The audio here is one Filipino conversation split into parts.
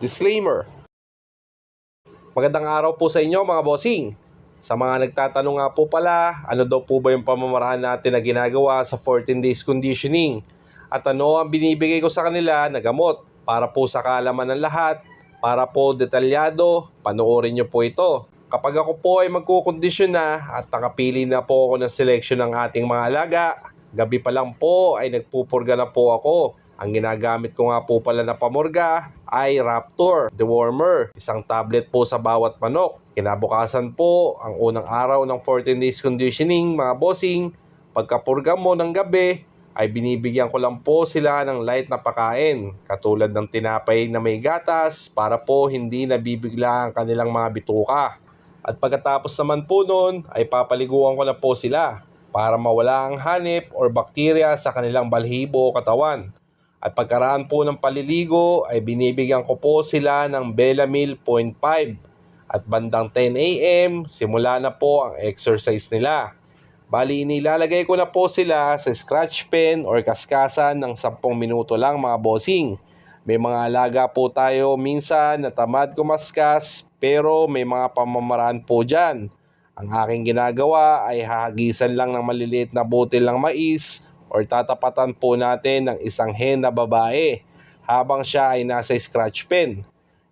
Disclaimer. Magandang araw po sa inyo mga bossing. Sa mga nagtatanong nga po pala, ano daw po ba yung pamamaraan natin na ginagawa sa 14 days conditioning? At ano ang binibigay ko sa kanila na gamot para po sa kaalaman ng lahat, para po detalyado, panoorin nyo po ito. Kapag ako po ay magkukondisyon na at nakapili na po ako ng selection ng ating mga alaga, gabi pa lang po ay nagpupurga na po ako. Ang ginagamit ko nga po pala na pamurga ay Raptor Dewormer. Isang tablet po sa bawat manok. Kinabukasan po, ang unang araw ng 14 days conditioning mga bossing, pagkapurga mo ng gabi, ay binibigyan ko lang po sila ng light na pakain. Katulad ng tinapay na may gatas para po hindi nabibigla ang kanilang mga bituka. At pagkatapos naman po nun, ay papaliguan ko na po sila para mawala ang hanip or bakterya sa kanilang balhibo o katawan. At pagkaraan po ng paliligo ay binibigyan ko po sila ng Belamil 0.5 at bandang 10 a.m. simula na po ang exercise nila. Bali inilalagay ko na po sila sa scratch pen or kaskasan ng 10 minuto lang mga bossing. May mga alaga po tayo minsan na tamad kumaskas pero may mga pamamaraan po dyan. Ang aking ginagawa ay hahagisan lang ng maliliit na butil ng mais or tatapatan po natin ng isang hen na babae habang siya ay nasa scratch pen.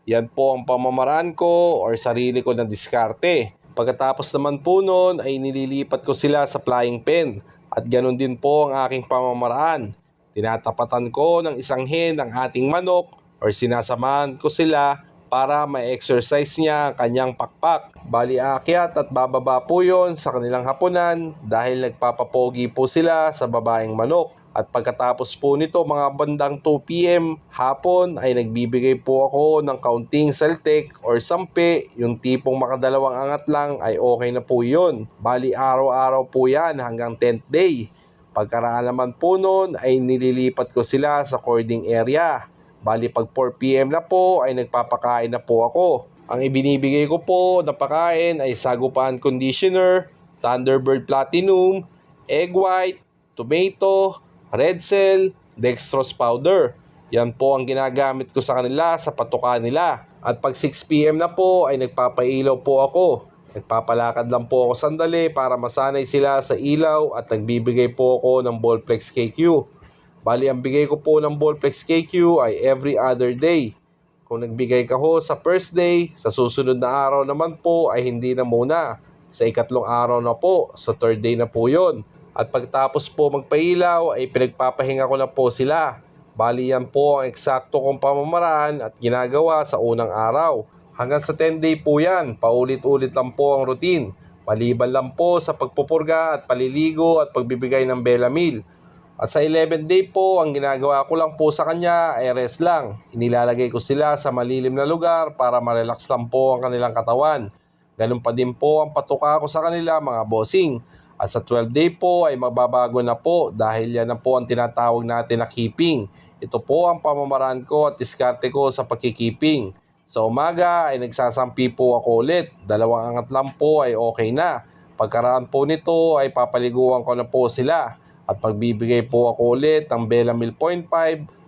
Yan po ang pamamaraan ko or sarili ko na diskarte. Pagkatapos naman po noon ay nililipat ko sila sa flying pen at ganun din po ang aking pamamaraan. Tinatapatan ko ng isang hen ang ating manok or sinasamahan ko sila para ma-exercise niya ang kanyang pakpak. Bali aakyat at bababa po yon sa kanilang hapunan dahil nagpapapogi po sila sa babaeng manok. At pagkatapos po nito mga bandang 2 p.m. hapon ay nagbibigay po ako ng kaunting Celtec or sampe, yung tipong makadalawang angat lang ay okay na po yun. Bali araw-araw po yan hanggang 10th day. Pagkaraan naman po nun ay nililipat ko sila sa cording area. Bali pag 4 p.m. na po ay nagpapakain na po ako. Ang ibinibigay ko po na pakain ay Sagupan Conditioner, Thunderbird Platinum, Egg White, Tomato, Red Cell, Dextrose Powder. Yan po ang ginagamit ko sa kanila sa patuka nila. At pag 6 p.m. na po ay nagpapailaw po ako. Nagpapalakad lang po ako sandali para masanay sila sa ilaw at nagbibigay po ako ng Ballplex KQ. Bali ang bigay ko po ng Ballplex KQ ay every other day. Kung nagbigay ka ho sa first day, sa susunod na araw naman po ay hindi na muna. Sa ikatlong araw na po, sa third day na po yon. At pagtapos po magpailaw ay pinagpapahinga ko na po sila. Bali yan po ang eksakto kong pamamaraan at ginagawa sa unang araw. Hanggang sa 10 day po yan, paulit-ulit lang po ang routine. Maliban lang po sa pagpupurga at paliligo at pagbibigay ng Belamil. At sa 11th day po, ang ginagawa ko lang po sa kanya ay rest lang. Inilalagay ko sila sa malilim na lugar para ma-relax lang po ang kanilang katawan. Ganun pa din po ang patuka ko sa kanila mga bossing. At sa 12th day po ay magbabago na po dahil yan na po ang tinatawag natin na keeping. Ito po ang pamamaraan ko at diskarte ko sa pagkikeeping. Sa umaga ay nagsasampi po ako ulit. 2 angat lang po ay okay na. Pagkaraan po nito ay papaliguan ko na po sila. At pagbibigay po ako ulit ng Belamil 0.5,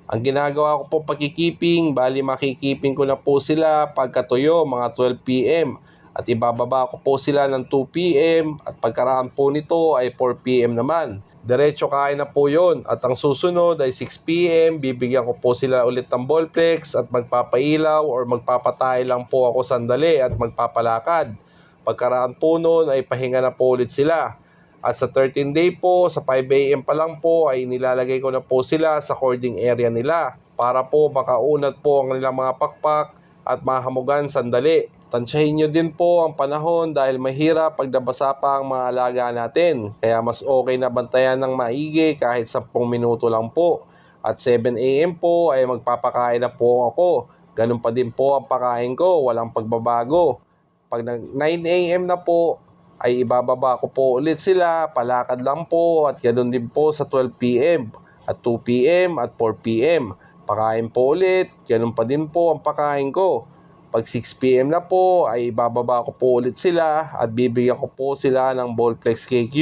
ang ginagawa ko po pagkikeeping, bali makikiping ko na po sila pagkatuyo mga 12 p.m. At ibababa ko po sila ng 2 p.m. at pagkaraan po nito ay 4 p.m. naman. Diretso kain na po yon. At ang susunod ay 6 p.m. bibigyan ko po sila ulit ng Ballplex at magpapailaw or magpapatay lang po ako sandali at magpapalakad. Pagkaraan po nun ay pahinga na po ulit sila. At sa 13th day po, sa 5 a.m. pa lang po ay nilalagay ko na po sila sa cording area nila para po makaunat po ang kanilang mga pakpak at mahamugan sandali. Tansyahin nyo din po ang panahon dahil mahirap pag nabasa pa ang mga alaga natin. Kaya mas okay na bantayan ng maigi kahit 10 minuto lang po. At 7 a.m. po ay magpapakain na po ako. Ganun pa din po ang pakain ko, walang pagbabago. Pag 9 a.m. na po, ay ibababa ko po ulit sila, palakad lang po at ganoon din po sa 12 p.m. at 2 p.m. at 4 p.m. Pakain po ulit, ganoon pa din po ang pakain ko. Pag 6 p.m. na po ay ibababa ko po ulit sila at bibigyan ko po sila ng Ballplex KQ.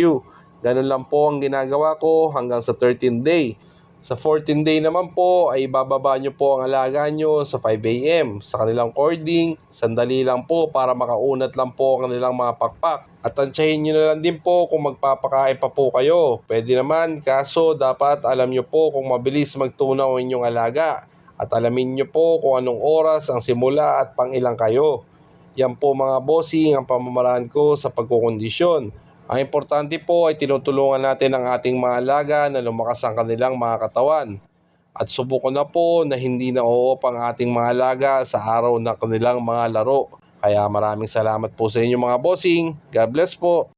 Ganun lang po ang ginagawa ko hanggang sa 13th day. Sa 14 day naman po ay bababa nyo po ang alaga nyo sa 5 a.m. sa kanilang cording. Sandali lang po para makaunat lang po ang kanilang mga pakpak. At tansyahin nyo na lang din po kung magpapakain pa po kayo. Pwede naman, kaso dapat alam nyo po kung mabilis magtunaw ang inyong alaga. At alamin nyo po kung anong oras ang simula at pang ilang kayo. Yan po mga bossing ang pamamaraan ko sa pagkukondisyon. Ang importante po ay tinutulungan natin ang ating mga alaga na lumakas ang kanilang mga katawan. At subukan na po na hindi na oo ang ating mga alaga sa araw ng kanilang mga laro. Kaya maraming salamat po sa inyo mga bossing. God bless po.